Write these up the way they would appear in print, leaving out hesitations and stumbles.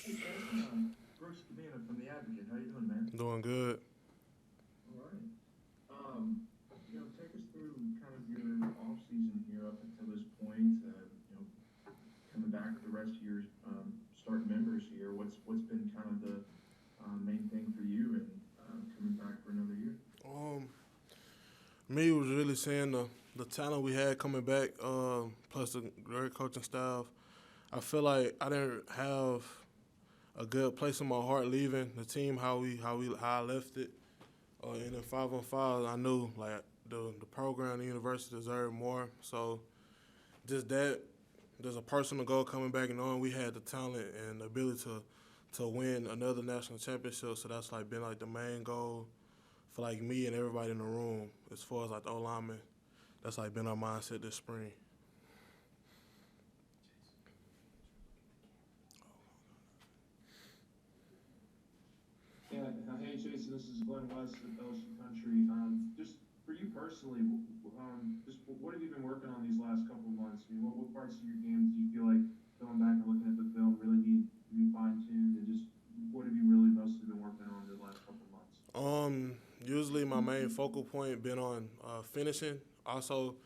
Hey Chasen, Brooks Cabana from the Advocate. How you doing, man? Doing good. All right. Um, take us through kind of your off season here up until this point. Coming back with the rest of your starting members here. What's been kind of the main thing for you and coming back for another year? Um, Me was really seeing the talent we had coming back, plus the great coaching staff. I feel like I didn't have a good place in my heart leaving the team how I left it. In the 5-on-5, I knew like the program, the university deserved more. So just that, there's a personal goal coming back and knowing we had the talent and the ability to win another national championship. So that's like been like the main goal for like me and everybody in the room as far as like the O lineman. That's like been our mindset this spring. Yeah, hey Jason, this is Glenn West at LSU Country. Just for you personally, just what have you been working on these last couple of months? I mean, what parts of your game do you feel like going back and looking at the film really need to be fine tuned? And just what have you really mostly been working on the last couple of months? Usually my main focal point been on finishing. Also,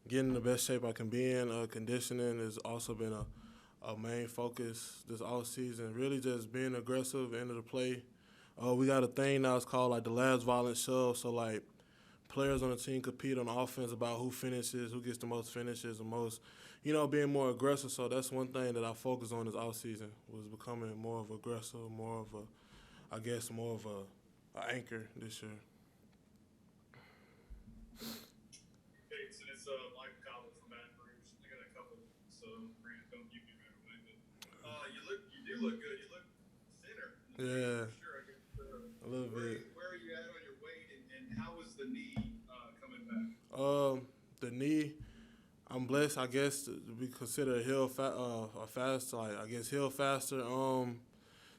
getting in the best shape I can be in. Conditioning has also been a main focus this all season. Really just being aggressive, end of the play. We got a thing now. It's called like the last violent shove. So like players on the team compete on offense about who finishes, who gets the most finishes, the most, being more aggressive. So that's one thing that I focus on this off season was becoming more of aggressive, more of a, I guess, more of a anchor this year. Hey, it's Mike Cobble from Baton Rouge. I got a couple, so Brandon, don't keep me right away. But you do look good. You look thinner in the picture Yeah, for sure. I guess. a little bit. Where are you at on your weight, and how was the knee coming back? The knee. I'm blessed, I guess, to be considered a fast, like I guess heal faster.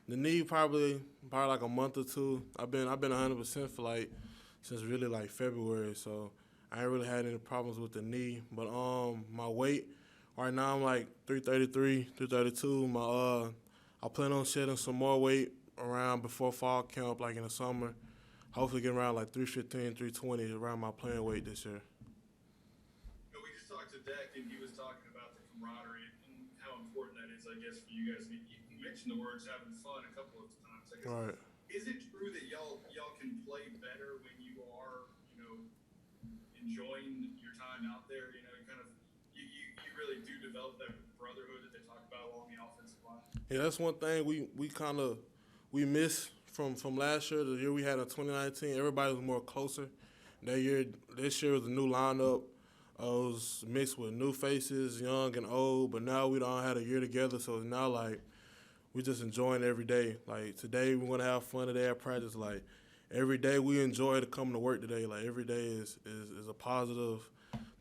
The knee probably like a month or two. I've been 100% for like since really like February, so I ain't really had any problems with the knee. But my weight right now I'm like 333, 332. I plan on shedding some more weight around before fall camp, like in the summer. Hopefully get around like 315, 320 around my playing weight this year. We just talked to Deck, and he was talking about the camaraderie and how important that is, I guess, for you guys. I mean, you mentioned the words having fun a couple of times. I guess, Right. is it true that y'all can play better when you are, enjoying your time out there? You kind of you really do develop that brotherhood that they talk about along the offensive line. Yeah, that's one thing we kind of we missed from last year. The year we had in 2019, everybody was more closer. This year was a new lineup. It was mixed with new faces, young and old. But now we don't had a year together, so it's now like we just enjoying every day. Like today, we want to have fun today at practice. Like every day, we enjoy to come to work today. Like every day is a positive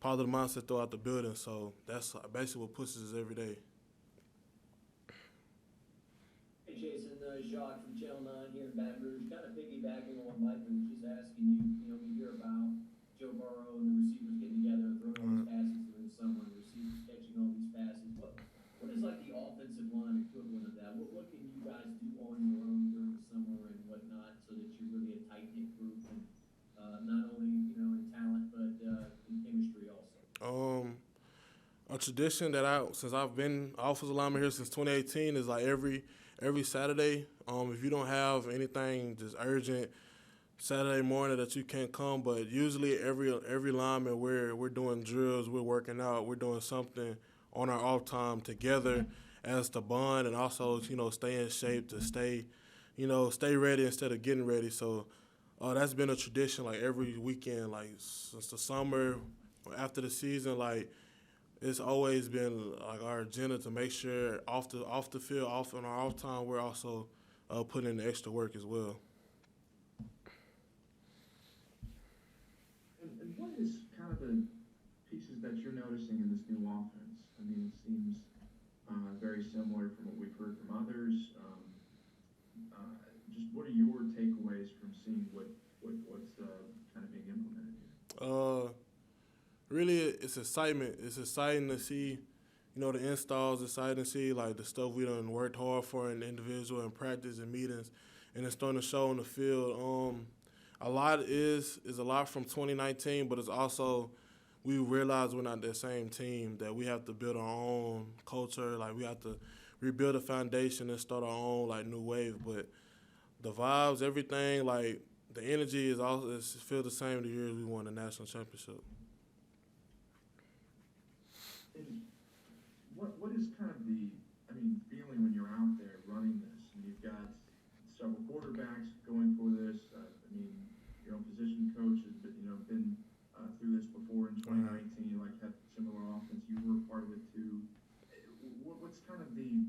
mindset throughout the building. So that's basically what pushes us every day. Hey Jason, Jacques from Channel 9 here in Baton Rouge. Kind of piggybacking on what Mike was just asking you. We hear about Joe Burrow and the receivers getting together and throwing all these passes during the summer, and receivers catching all these passes. What is like the offensive line equivalent of that? What can you guys do on your own during the summer and whatnot so that you're really a tight knit group and not only in talent but in chemistry also? Um, a tradition that since I've been offensive lineman here since 2018 is like every Saturday. If you don't have anything just urgent Saturday morning that you can't come, but usually every lineman we're doing drills, we're working out, we're doing something on our off time together as the bond, and also stay in shape to stay ready instead of getting ready. So that's been a tradition like every weekend, like since the summer or after the season, like it's always been like our agenda to make sure off the field, off on our off time, we're also putting in the extra work as well. And what is kind of the pieces that you're noticing in this new offense? I mean, it seems very similar from what we've heard from others. Just what are your takeaways from seeing what's kind of being implemented here? Uh, Really, it's excitement. It's exciting to see, the installs, exciting to see like the stuff we done worked hard for in individual and practice and meetings, and it's starting to show on the field. A lot is a lot from 2019, but it's also we realize we're not the same team, that we have to build our own culture, like we have to rebuild a foundation and start our own like new wave. But the vibes, everything, like the energy is also is feel the same the years we won the national championship. And what is kind of the, I mean, feeling when you're out there running this and you've got several quarterbacks going for this? I mean, your own position coach has been through this before in 2019, like had similar offense. You were part of it too. What's kind of the,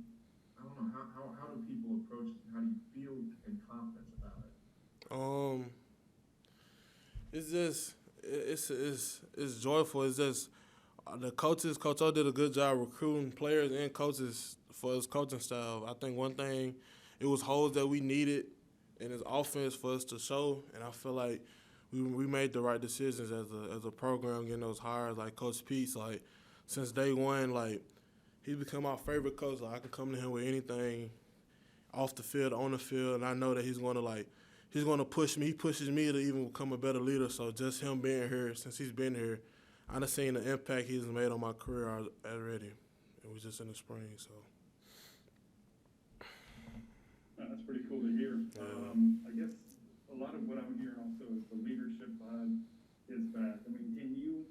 I don't know, how do people approach it? How do you feel in confidence about it? It's just it's joyful. It's just Coach O did a good job recruiting players and coaches for his coaching style. I think one thing, it was holes that we needed in his offense for us to show, and I feel like we made the right decisions as a program, getting those hires. Like Coach Pete's, like since day one, like he become our favorite coach. Like I can come to him with anything off the field, on the field, and I know that he's gonna push me. He pushes me to even become a better leader. So just him being here, since he's been here, I've seen the impact he's made on my career already. It was just in the spring, so. That's pretty cool to hear. Yeah. I guess a lot of what I'm hearing also is the leadership behind his back. I mean, can you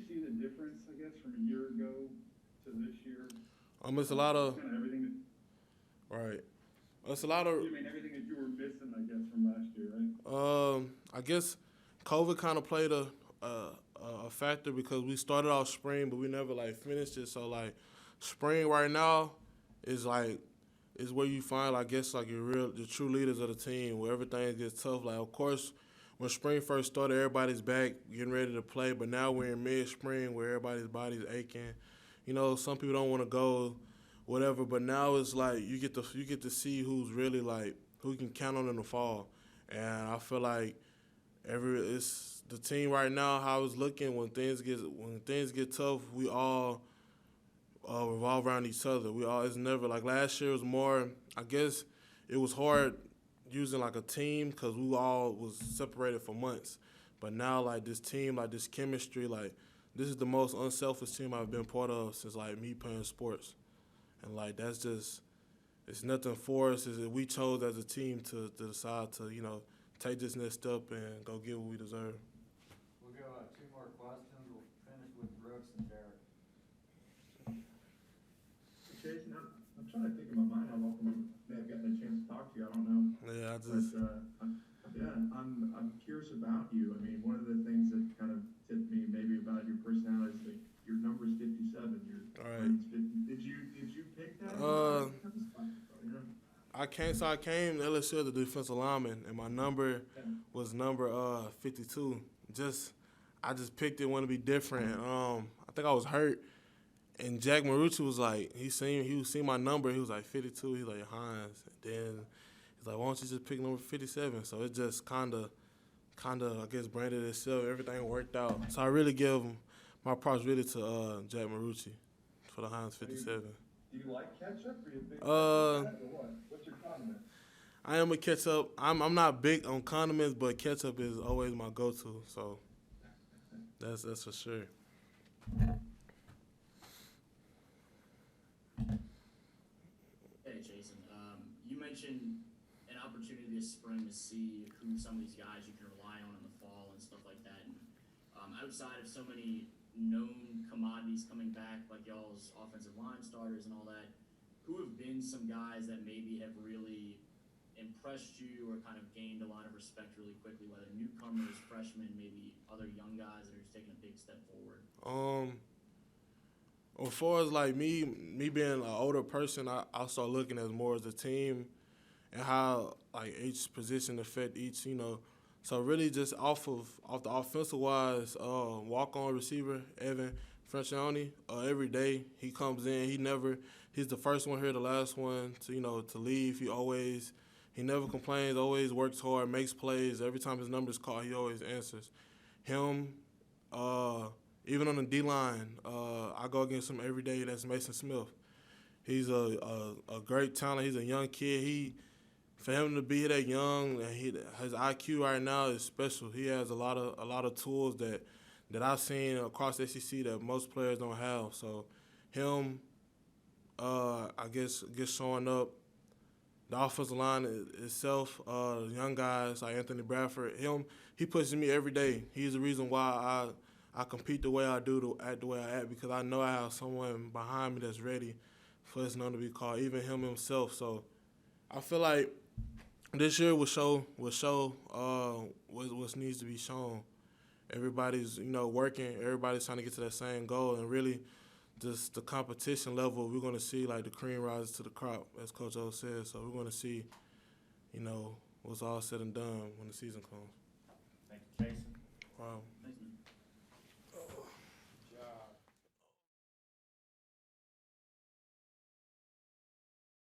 see the difference, I guess, from a year ago to this year? It's a lot of kind of everything right. It's a lot of. You mean everything that you were missing, I guess, from last year, right? I guess COVID kind of played a factor because we started off spring, but we never like finished it. So like spring right now is where you find, I guess, like the true leaders of the team, where everything gets tough. Like of course, when spring first started, everybody's back getting ready to play, but now we're in mid-spring where everybody's body's aching. Some people don't want to go, whatever. But now it's like you get to see who's really like who you can count on in the fall, and I feel like it's the team right now. How it's looking when things get tough, we all revolve around each other. It's never like last year was more. I guess it was hard using like a team because we all was separated for months. But now like this team, like this chemistry, like this is the most unselfish team I've been part of since like me playing sports, and like that's just it's nothing for us. We chose as a team to decide to take this next step and go get what we deserve. We'll go two more questions. We'll finish with Brooks and Derek. Chasen, I'm trying to think in my mind how often I may have gotten a chance to talk to you. I don't know. Yeah, I'm curious about you. I mean, one of the things that kind of tipped me maybe about your personality is that your number is 57. Your All right. 50. Did you pick that? I came to LSU as a defensive lineman, and my number was number 52. I just picked it, want to be different. I think I was hurt, and Jack Marucci was like, he seen my number. He was like 52. He's like Hines, and then he's like, why don't you just pick number 57? So it just kind of I guess branded itself. Everything worked out. So I really give my props really to Jack Marucci for the Hines 57. Do you like ketchup or you think or what? What's your condiment? I am a ketchup. I'm not big on condiments, but ketchup is always my go-to. So that's for sure. Hey, Chasen. You mentioned an opportunity this spring to see who some of these guys you can rely on in the fall and stuff like that. And outside of so many known commodities coming back, like y'all's offensive line starters and all that, who have been some guys that maybe have really impressed you or kind of gained a lot of respect really quickly, whether newcomers, freshmen, maybe other young guys that are just taking a big step forward? As far as like me being an older person, I start looking at more as a team and how like each position affect each, So really just off the offensive wise, walk-on receiver, Evan Francione, every day he comes in. He's the first one here, the last one to leave. He never complains, always works hard, makes plays. Every time his number's called, he always answers. Him, even on the D line, I go against him every day. That's Maason Smith. He's a great talent. He's a young kid. For him to be that young, and his IQ right now is special. He has a lot of tools that I've seen across the SEC that most players don't have. So him, I guess showing up. The offensive line itself, young guys like Anthony Bradford, he pushes me every day. He's the reason why I compete the way I do, act the way I act, because I know I have someone behind me that's ready for his name to be called, even him himself. So I feel like this year will show what needs to be shown. Everybody's working. Everybody's trying to get to that same goal, and really, just the competition level. We're going to see like the cream rises to the crop, as Coach O says. So we're going to see, what's all said and done when the season comes.